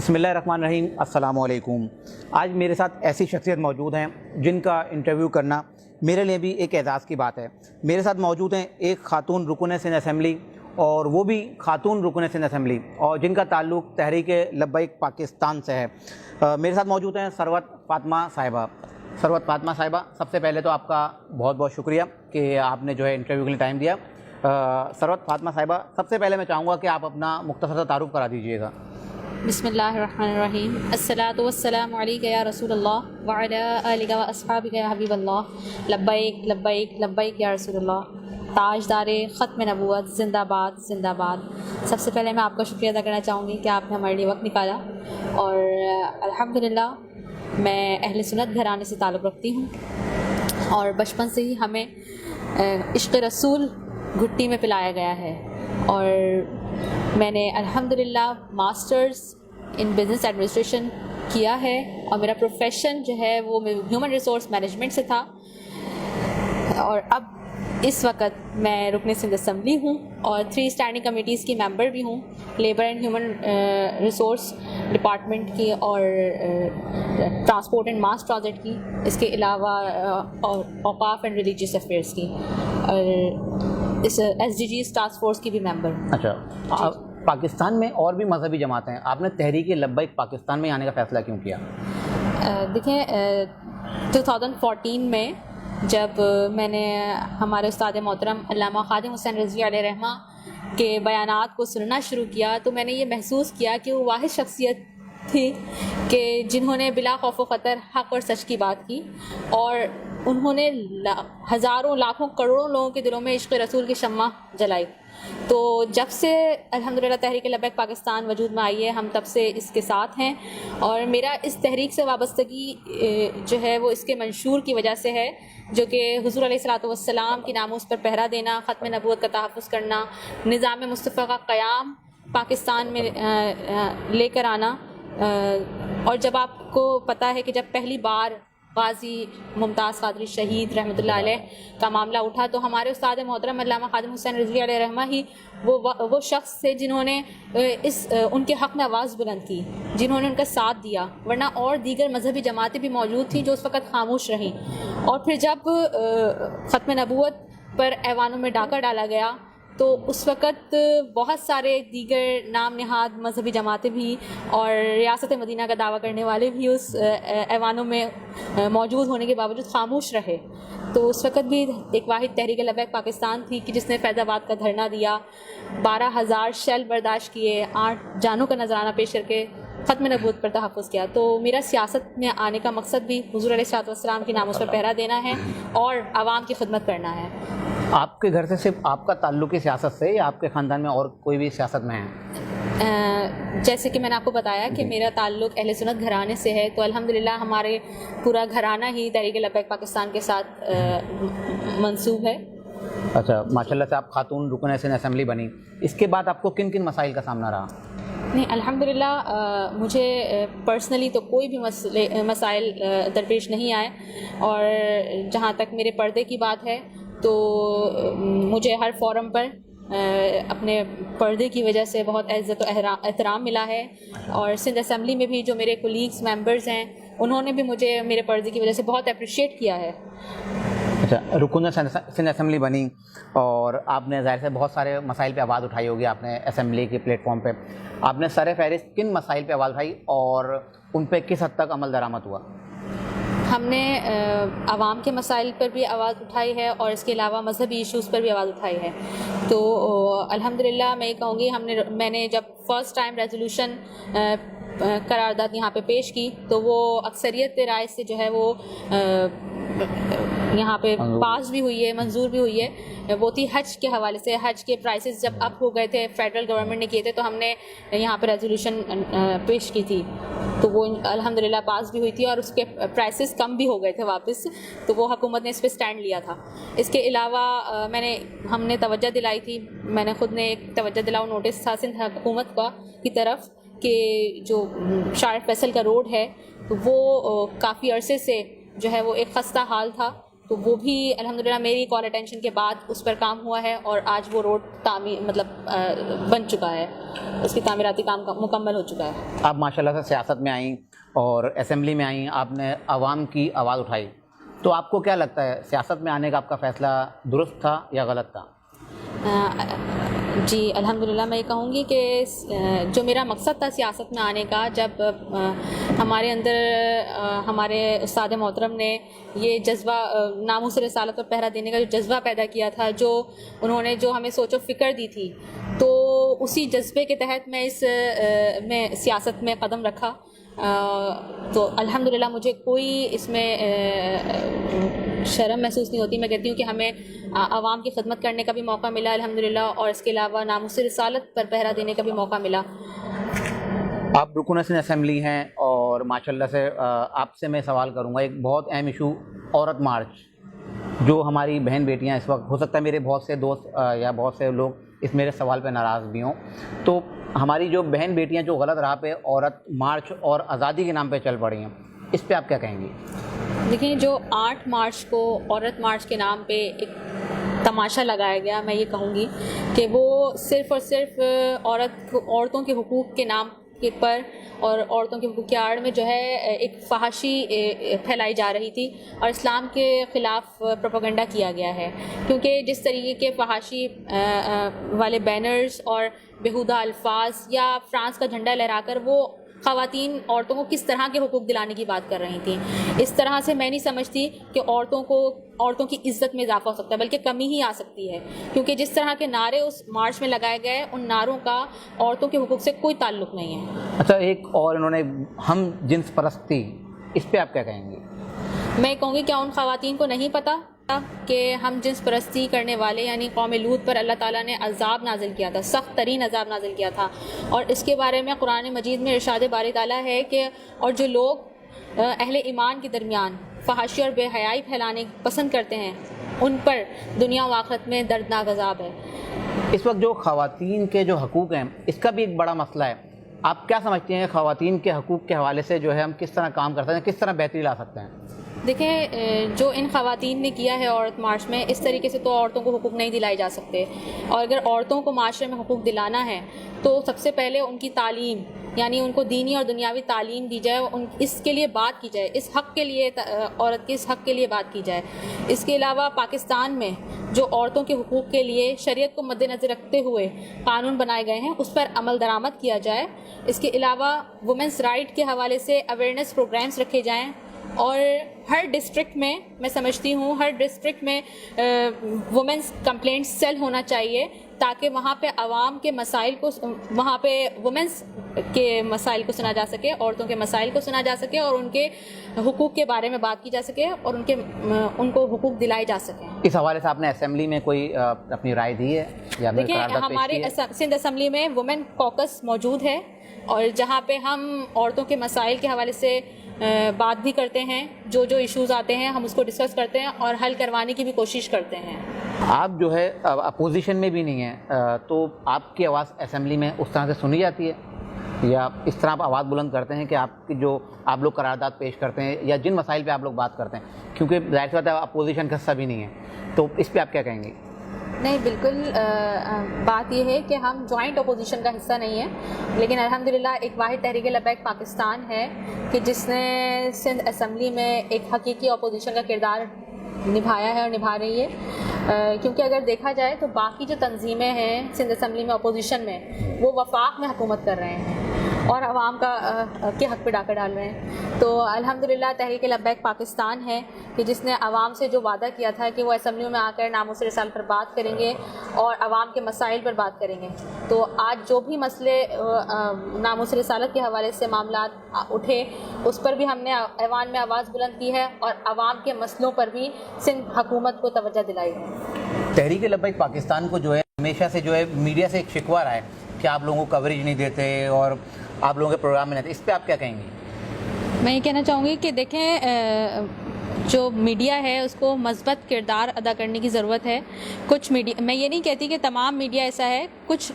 بسم اللہ الرحمن الرحیم. السلام علیکم. آج میرے ساتھ ایسی شخصیت موجود ہیں جن کا انٹرویو کرنا میرے لیے بھی ایک اعزاز کی بات ہے. میرے ساتھ موجود ہیں ایک خاتون رکن سندھ اسمبلی، اور وہ بھی خاتون رکن سندھ اسمبلی، اور جن کا تعلق تحریک لبیک پاکستان سے ہے. میرے ساتھ موجود ہیں ثروت فاطمہ صاحبہ. ثروت فاطمہ صاحبہ، سب سے پہلے تو آپ کا بہت بہت شکریہ کہ آپ نے جو ہے انٹرویو کے لیے ٹائم دیا. ثروت فاطمہ صاحبہ، سب سے پہلے میں چاہوں گا کہ آپ اپنا مختصر سا تعارف کرا دیجیے گا. بسم اللہ الرحمن الرحیم. الصلاۃ والسلام علیک یا رسول اللہ وعلی آلک و اصحابک یا حبیب اللہ. لبیک لبیک لبیک یا رسول اللہ. تاجدار ختم نبوت، زندہ باد زندہ باد. سب سے پہلے میں آپ کا شکریہ ادا کرنا چاہوں گی کہ آپ نے ہمارے لیے وقت نکالا، اور الحمدللہ میں اہل سنت گھرانے سے تعلق رکھتی ہوں، اور بچپن سے ہی ہمیں عشق رسول گھٹی میں پلایا گیا ہے. اور میں نے الحمدللہ ماسٹرز ان بزنس ایڈمنسٹریشن کیا ہے، اور میرا پروفیشن جو ہے وہ ہیومن ریسورس مینجمنٹ سے تھا. اور اب اس وقت میں رکن سندھ اسمبلی ہوں، اور 3 اسٹینڈنگ کمیٹیز کی ممبر بھی ہوں، labour and human resource department کی، اور ٹرانسپورٹ اینڈ ماس ٹرانزٹ کی، اس کے علاوہ اوقاف اینڈ ریلیجیس افیئرس کی، اور اس SDGs ٹاسک فورس کی بھی ممبر ہوں. اچھا، پاکستان میں اور بھی مذہبی جماعتیں ہیں، آپ نے تحریک لبیک پاکستان میں آنے کا فیصلہ کیوں کیا؟ دیکھیں، 2014 میں جب میں نے ہمارے استاد محترم علامہ خادم حسین رضوی علیہ رحمہ کے بیانات کو سننا شروع کیا، تو میں نے یہ محسوس کیا کہ وہ واحد شخصیت تھی کہ جنہوں نے بلا خوف و خطر حق اور سچ کی بات کی، اور انہوں نے ہزاروں لاکھوں کروڑوں لوگوں کے دلوں میں عشق رسول کی شمع جلائی. تو جب سے الحمدللہ تحریک لبیک پاکستان وجود میں آئی ہے، ہم تب سے اس کے ساتھ ہیں، اور میرا اس تحریک سے وابستگی جو ہے وہ اس کے منشور کی وجہ سے ہے، جو کہ حضور علیہ الصلوۃ والسلام کی ناموس پر پہرا دینا، ختم نبوت کا تحفظ کرنا، نظام مصطفیٰ کا قیام پاکستان میں لے کر آنا. اور جب آپ کو پتہ ہے کہ جب پہلی بار غازی ممتاز قادری شہید رحمۃ اللہ علیہ کا معاملہ اٹھا، تو ہمارے استاد محترم علامہ خادم حسین رضوی علیہ رحمہ ہی وہ شخص تھے جنہوں نے ان کے حق میں آواز بلند کی، جنہوں نے ان کا ساتھ دیا، ورنہ اور دیگر مذہبی جماعتیں بھی موجود تھیں جو اس وقت خاموش رہیں. اور پھر جب ختم نبوت پر ایوانوں میں ڈاکہ ڈالا گیا، تو اس وقت بہت سارے دیگر نام نہاد مذہبی جماعتیں بھی اور ریاست مدینہ کا دعویٰ کرنے والے بھی اس ایوانوں میں موجود ہونے کے باوجود خاموش رہے. تو اس وقت بھی ایک واحد تحریک لبیک پاکستان تھی کہ جس نے فیض آباد کا دھرنا دیا، 12,000 شیل برداشت کیے، 8 جانوں کا نذرانہ پیش کر کے ختم نبوت پر تحفظ کیا. تو میرا سیاست میں آنے کا مقصد بھی حضور علیہ الصلوۃ والسلام کی ناموس پر پہرا دینا ہے اور عوام کی خدمت کرنا ہے. آپ کے گھر سے صرف آپ کا تعلق ہے سیاست سے، یا آپ کے خاندان میں اور کوئی بھی سیاست میں ہے؟ جیسے کہ میں نے آپ کو بتایا کہ میرا تعلق اہل سنت گھرانے سے ہے، تو الحمدللہ ہمارے پورا گھرانہ ہی تحریک لبیک پاکستان کے ساتھ منسوب ہے. اچھا، ماشاءاللہ سے آپ خاتون رکن سندھ اسمبلی بنی، اس کے بعد آپ کو کن کن مسائل کا سامنا رہا؟ نہیں، الحمدللہ مجھے پرسنلی تو کوئی بھی مسائل درپیش نہیں آئے، اور جہاں تک میرے پردے کی بات ہے تو مجھے ہر فورم پر اپنے پردے کی وجہ سے بہت عزت و احترام ملا ہے، اور سندھ اسمبلی میں بھی جو میرے کولیگز ممبرز ہیں انہوں نے بھی مجھے میرے پردے کی وجہ سے بہت اپریشیٹ کیا ہے. اچھا، رکن سندھ اسمبلی بنی، اور آپ نے ظاہر سے بہت سارے مسائل پہ آواز اٹھائی ہوگی. آپ نے اسمبلی کے پلیٹ فارم پہ آپ نے سر فہرست کن مسائل پہ آواز اٹھائی، اور ان پہ کس حد تک عمل درآمد ہوا؟ ہم نے عوام کے مسائل پر بھی آواز اٹھائی ہے، اور اس کے علاوہ مذہبی ایشوز پر بھی آواز اٹھائی ہے. تو الحمدللہ میں یہ کہوں گی، میں نے جب فرسٹ ٹائم ریزولوشن قرارداد یہاں پہ پیش کی، تو وہ اکثریت رائے سے جو ہے وہ یہاں پہ پاس بھی ہوئی ہے، منظور بھی ہوئی ہے. وہ تھی حج کے حوالے سے. حج کے پرائسز جب اپ ہو گئے تھے، فیڈرل گورنمنٹ نے کیے تھے، تو ہم نے یہاں پہ ریزولوشن پیش کی تھی، تو وہ الحمدللہ پاس بھی ہوئی تھی، اور اس کے پرائسز کم بھی ہو گئے تھے واپس، تو وہ حکومت نے اس پہ سٹینڈ لیا تھا. اس کے علاوہ ہم نے توجہ دلائی تھی، میں نے خود نے ایک توجہ دلاؤ نوٹس تھا سندھ حکومت کی طرف کہ جو شارق فیصل کا روڈ ہے وہ کافی عرصے سے جو ہے وہ ایک خستہ حال تھا، تو وہ بھی الحمدللہ میری کال اٹینشن کے بعد اس پر کام ہوا ہے اور آج وہ روڈ تعمیر بن چکا ہے، اس کی تعمیراتی کام مکمل ہو چکا ہے۔ آپ ماشاءاللہ سے سیاست میں آئیں اور اسمبلی میں آئیں، آپ نے عوام کی آواز اٹھائی، تو آپ کو کیا لگتا ہے سیاست میں آنے کا آپ کا فیصلہ درست تھا یا غلط تھا؟ جی الحمدللہ میں یہ کہوں گی کہ جو میرا مقصد تھا سیاست میں آنے کا، جب ہمارے اندر ہمارے استاد محترم نے یہ جذبہ ناموس رسالت اور پہرا دینے کا جو جذبہ پیدا کیا تھا، جو انہوں نے جو ہمیں سوچ و فکر دی تھی، تو اسی جذبے کے تحت میں سیاست میں قدم رکھا۔ تو الحمدللہ مجھے کوئی اس میں شرم محسوس نہیں ہوتی۔ میں کہتی ہوں کہ ہمیں عوام کی خدمت کرنے کا بھی موقع ملا الحمدللہ، اور اس کے علاوہ ناموس رسالت پر پہرا دینے کا بھی موقع ملا۔ آپ رکن اسمبلی ہیں اور ماشاءاللہ سے آپ سے میں سوال کروں گا، ایک بہت اہم ایشو عورت مارچ، جو ہماری بہن بیٹیاں اس وقت، ہو سکتا ہے میرے بہت سے دوست یا بہت سے لوگ اس میرے سوال پہ ناراض بھی ہوں، تو ہماری جو بہن بیٹیاں جو غلط راہ پہ عورت مارچ اور آزادی کے نام پہ چل پڑی ہیں، اس پہ آپ کیا کہیں گی؟ دیکھیں، جو 8 مارچ کو عورت مارچ کے نام پہ ایک تماشا لگایا گیا، میں یہ کہوں گی کہ وہ صرف اور صرف عورتوں کے حقوق کے نام کے پر اور عورتوں کے حقوق کی آڑ میں جو ہے ایک فحاشی پھیلائی جا رہی تھی اور اسلام کے خلاف پروپیگنڈا کیا گیا ہے، کیونکہ جس طریقے کے فحاشی والے بینرز اور بیہودہ الفاظ یا فرانس کا جھنڈا لہرا کر وہ خواتین عورتوں کو کس طرح کے حقوق دلانے کی بات کر رہی تھیں، اس طرح سے میں نہیں سمجھتی کہ عورتوں کی عزت میں اضافہ ہو سکتا ہے، بلکہ کمی ہی آ سکتی ہے، کیونکہ جس طرح کے نعرے اس مارچ میں لگائے گئے ان نعروں کا عورتوں کے حقوق سے کوئی تعلق نہیں ہے۔ اچھا، ایک اور انہوں نے ہم جنس پرستی، اس پہ آپ کیا کہیں گے؟ میں کہوں گی کیا ان خواتین کو نہیں پتہ کہ ہم جنس پرستی کرنے والے یعنی قوم لوط پر اللہ تعالیٰ نے عذاب نازل کیا تھا، سخت ترین عذاب نازل کیا تھا، اور اس کے بارے میں قرآن مجید میں ارشاد باری تعالیٰ ہے کہ اور جو لوگ اہل ایمان کے درمیان فحاشی اور بے حیائی پھیلانے پسند کرتے ہیں ان پر دنیا و آخرت میں دردناک عذاب ہے۔ اس وقت جو خواتین کے جو حقوق ہیں، اس کا بھی ایک بڑا مسئلہ ہے، آپ کیا سمجھتے ہیں خواتین کے حقوق کے حوالے سے جو ہے ہم کس طرح کام کر سکتے ہیں، کس طرح بہتری لا سکتے ہیں؟ دیکھیں، جو ان خواتین نے کیا ہے عورت مارچ میں، اس طریقے سے تو عورتوں کو حقوق نہیں دلائے جا سکتے، اور اگر عورتوں کو معاشرے میں حقوق دلانا ہے تو سب سے پہلے ان کی تعلیم، یعنی ان کو دینی اور دنیاوی تعلیم دی جائے، اس کے لیے بات کی جائے، اس حق کے لیے، عورت کے اس حق کے لیے بات کی جائے۔ اس کے علاوہ پاکستان میں جو عورتوں کے حقوق کے لیے شریعت کو مد نظر رکھتے ہوئے قانون بنائے گئے ہیں اس پر عمل درآمد کیا جائے۔ اس کے علاوہ وومنس رائٹ کے حوالے سے اویئرنیس پروگرامز رکھے جائیں، اور ہر ڈسٹرکٹ میں سمجھتی ہوں ہر ڈسٹرکٹ میں وومنس کمپلینٹ سیل ہونا چاہیے، تاکہ وہاں پہ عوام کے مسائل کو، وہاں پہ وومنس کے مسائل کو سنا جا سکے، عورتوں کے مسائل کو سنا جا سکے، اور ان کے حقوق کے بارے میں بات کی جا سکے، اور ان کو حقوق دلائے جا سکیں۔ اس حوالے سے آپ نے اسمبلی میں کوئی اپنی رائے دی ہے یا دیکھیں، ہمارے سندھ اسمبلی میں وومن کوکس موجود ہے، اور جہاں پہ ہم عورتوں کے مسائل کے حوالے سے بات بھی کرتے ہیں، جو ایشوز آتے ہیں ہم اس کو ڈسکس کرتے ہیں اور حل کروانے کی بھی کوشش کرتے ہیں۔ آپ جو ہے اپوزیشن میں بھی نہیں ہیں، تو آپ کی آواز اسمبلی میں اس طرح سے سنی جاتی ہے، یا اس طرح آپ آواز بلند کرتے ہیں کہ آپ کی جو آپ لوگ قرارداد پیش کرتے ہیں یا جن مسائل پہ آپ لوگ بات کرتے ہیں، کیونکہ ظاہر سی بات ہے اپوزیشن کا حصہ بھی نہیں ہے، تو اس پہ آپ کیا کہیں گے؟ نہیں، بالکل بات یہ ہے کہ ہم جوائنٹ اپوزیشن کا حصہ نہیں ہیں، لیکن الحمدللہ ایک واحد تحریک لبیک پاکستان ہے کہ جس نے سندھ اسمبلی میں ایک حقیقی اپوزیشن کا کردار نبھایا ہے اور نبھا رہی ہے، کیونکہ اگر دیکھا جائے تو باقی جو تنظیمیں ہیں سندھ اسمبلی میں اپوزیشن میں، وہ وفاق میں حکومت کر رہے ہیں اور عوام کے حق پہ ڈاکہ ڈال رہے ہیں۔ تو الحمدللہ تحریک لبیک پاکستان ہے کہ جس نے عوام سے جو وعدہ کیا تھا کہ وہ اسمبلیوں میں آ کر ناموس رسالت پر بات کریں گے اور عوام کے مسائل پر بات کریں گے، تو آج جو بھی مسئلے ناموس رسالت کے حوالے سے معاملات اٹھے اس پر بھی ہم نے ایوان میں آواز بلند کی ہے، اور عوام کے مسئلوں پر بھی سندھ حکومت کو توجہ دلائی ہے۔ تحریک لبیک پاکستان کو جو ہے ہمیشہ سے جو ہے میڈیا سے ایک شکوہ رہا ہے کہ آپ لوگوں کو کوریج نہیں دیتے اور آپ لوگوں کے پروگرام میں نہیں، اس پہ آپ کیا کہیں گے؟ میں یہ کہنا چاہوں گی کہ دیکھیں، جو میڈیا ہے اس کو مثبت کردار ادا کرنے کی ضرورت ہے۔ کچھ میڈیا، میں یہ نہیں کہتی کہ تمام میڈیا ایسا ہے، کچھ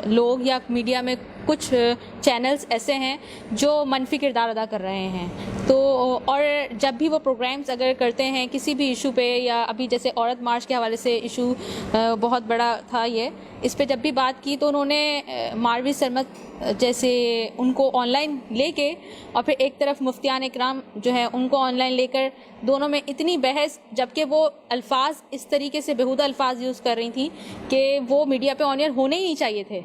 لوگ یا میڈیا میں کچھ چینلز ایسے ہیں جو منفی کردار ادا کر رہے ہیں. تو اور جب بھی وہ پروگرامز اگر کرتے ہیں کسی بھی ایشو پہ, یا ابھی جیسے عورت مارچ کے حوالے سے ایشو بہت بڑا تھا, اس پہ جب بھی بات کی تو انہوں نے ماروی سرمد جیسے ان کو آن لائن لے کے, اور پھر ایک طرف مفتیان اکرام جو ہیں ان کو آن لائن لے کر, دونوں میں اتنی بحث, جبکہ وہ الفاظ اس طریقے سے بیہودہ الفاظ یوز کر رہی تھیں کہ وہ میڈیا پہ آن ایئر ہونے ہی نہیں چاہیے تھے.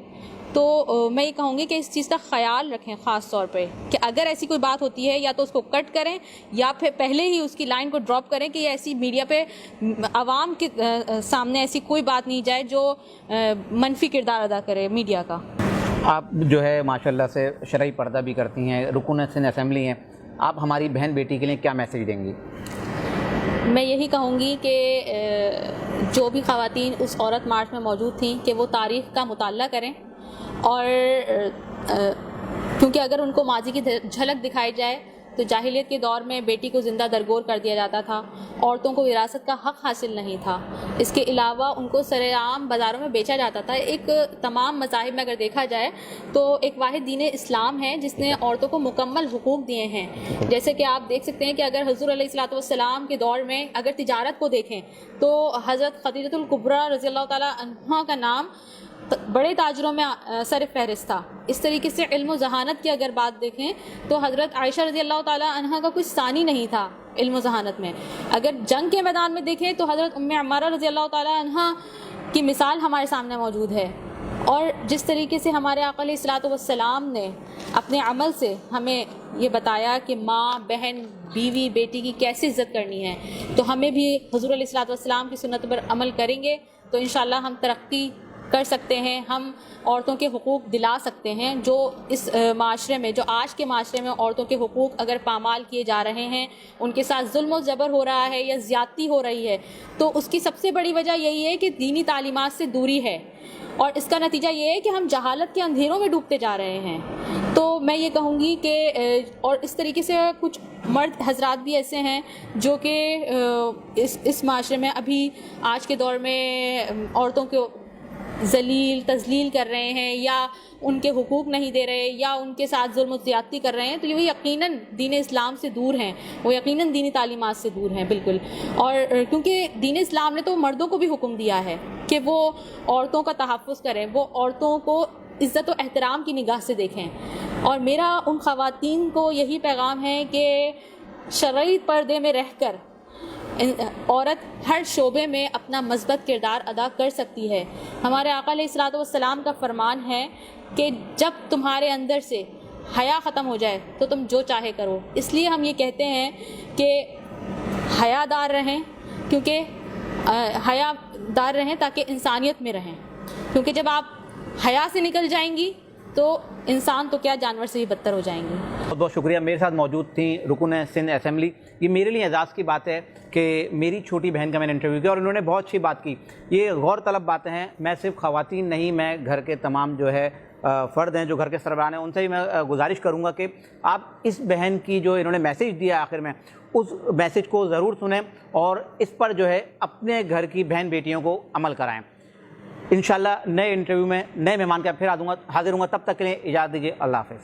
تو میں یہ کہوں گی کہ اس چیز کا خیال رکھیں خاص طور پہ کہ اگر ایسی کوئی بات ہوتی ہے یا تو اس کو کٹ کریں, یا پھر پہلے ہی اس کی لائن کو ڈراپ کریں کہ ایسی میڈیا پہ عوام کے سامنے ایسی کوئی بات نہیں جائے جو منفی کردار ادا کرے میڈیا کا. آپ جو ہے ماشاءاللہ سے شرعی پردہ بھی کرتی ہیں, رکن سندھ اسمبلی ہیں, آپ ہماری بہن بیٹی کے لیے کیا میسیج دیں گی؟ میں یہی کہوں گی کہ جو بھی خواتین اس عورت مارچ میں موجود تھیں کہ وہ تاریخ کا مطالعہ کریں, اور کیونکہ اگر ان کو ماضی کی جھلک دکھائی جائے تو جاہلیت کے دور میں بیٹی کو زندہ درگور کر دیا جاتا تھا, عورتوں کو وراثت کا حق حاصل نہیں تھا, اس کے علاوہ ان کو سرے عام بازاروں میں بیچا جاتا تھا. ایک تمام مذاہب میں اگر دیکھا جائے تو ایک واحد دین اسلام ہے جس نے عورتوں کو مکمل حقوق دیے ہیں. جیسے کہ آپ دیکھ سکتے ہیں کہ اگر حضور علیہ الصلوۃ والسلام کے دور میں اگر تجارت کو دیکھیں تو حضرت خدیجہ الکبریٰ رضی اللہ تعالیٰ عنہا کا نام بڑے تاجروں میں سر فہرست تھا. اس طریقے سے علم و ذہانت کی اگر بات دیکھیں تو حضرت عائشہ رضی اللہ تعالیٰ عنہا کا کوئی ثانی نہیں تھا علم و ذہانت میں. اگر جنگ کے میدان میں دیکھیں تو حضرت ام عمارہ رضی اللہ تعالیٰ عنہا کی مثال ہمارے سامنے موجود ہے. اور جس طریقے سے ہمارے آقا علیہ الصلوۃ والسلام نے اپنے عمل سے ہمیں یہ بتایا کہ ماں, بہن, بیوی, بیٹی کی کیسے عزت کرنی ہے, تو ہمیں بھی حضور علیہ الصلوۃ والسلام کی سنت پر عمل کریں گے تو انشاءاللہ ہم ترقی کر سکتے ہیں, ہم عورتوں کے حقوق دلا سکتے ہیں. جو اس معاشرے میں, جو آج کے معاشرے میں عورتوں کے حقوق اگر پامال کیے جا رہے ہیں, ان کے ساتھ ظلم و جبر ہو رہا ہے یا زیادتی ہو رہی ہے, تو اس کی سب سے بڑی وجہ یہی ہے کہ دینی تعلیمات سے دوری ہے, اور اس کا نتیجہ یہ ہے کہ ہم جہالت کے اندھیروں میں ڈوبتے جا رہے ہیں. تو میں یہ کہوں گی کہ اور اس طریقے سے کچھ مرد حضرات بھی ایسے ہیں جو کہ اس معاشرے میں ابھی آج کے دور میں عورتوں کو ذلیل تذلیل کر رہے ہیں, یا ان کے حقوق نہیں دے رہے, یا ان کے ساتھ ظلم و زیادتی کر رہے ہیں, تو یہ یقیناً دین اسلام سے دور ہیں, وہ یقیناً دینی تعلیمات سے دور ہیں بالکل. اور کیونکہ دین اسلام نے تو مردوں کو بھی حکم دیا ہے کہ وہ عورتوں کا تحفظ کریں, وہ عورتوں کو عزت و احترام کی نگاہ سے دیکھیں. اور میرا ان خواتین کو یہی پیغام ہے کہ شرعی پردے میں رہ کر عورت ہر شعبے میں اپنا مثبت کردار ادا کر سکتی ہے. ہمارے آقا علیہ الصلوۃ والسلام کا فرمان ہے کہ جب تمہارے اندر سے حیا ختم ہو جائے تو تم جو چاہے کرو. اس لیے ہم یہ کہتے ہیں کہ حیا دار رہیں, کیونکہ حیا دار رہیں تاکہ انسانیت میں رہیں, کیونکہ جب آپ حیا سے نکل جائیں گی تو انسان تو کیا جانور سے بھی بدتر ہو جائیں گے. بہت بہت شکریہ. میرے ساتھ موجود تھیں رکن سندھ اسمبلی. یہ میرے لیے اعزاز کی بات ہے کہ میری چھوٹی بہن کا میں نے انٹرویو کیا اور انہوں نے بہت اچھی بات کی. یہ غور طلب باتیں ہیں. میں صرف خواتین نہیں, میں گھر کے تمام جو ہے فرد ہیں جو گھر کے سربراہ ہیں, ان سے بھی میں گزارش کروں گا کہ آپ اس بہن کی جو انہوں نے میسیج دیا آخر میں, اس میسیج کو ضرور سنیں اور اس پر جو ہے اپنے گھر کی بہن بیٹیوں کو عمل کرائیں. انشاءاللہ نئے انٹرویو میں نئے مہمان کے پھر حاضر ہوں گا. تب تک کے لیے اجازت دیجیے. اللہ حافظ.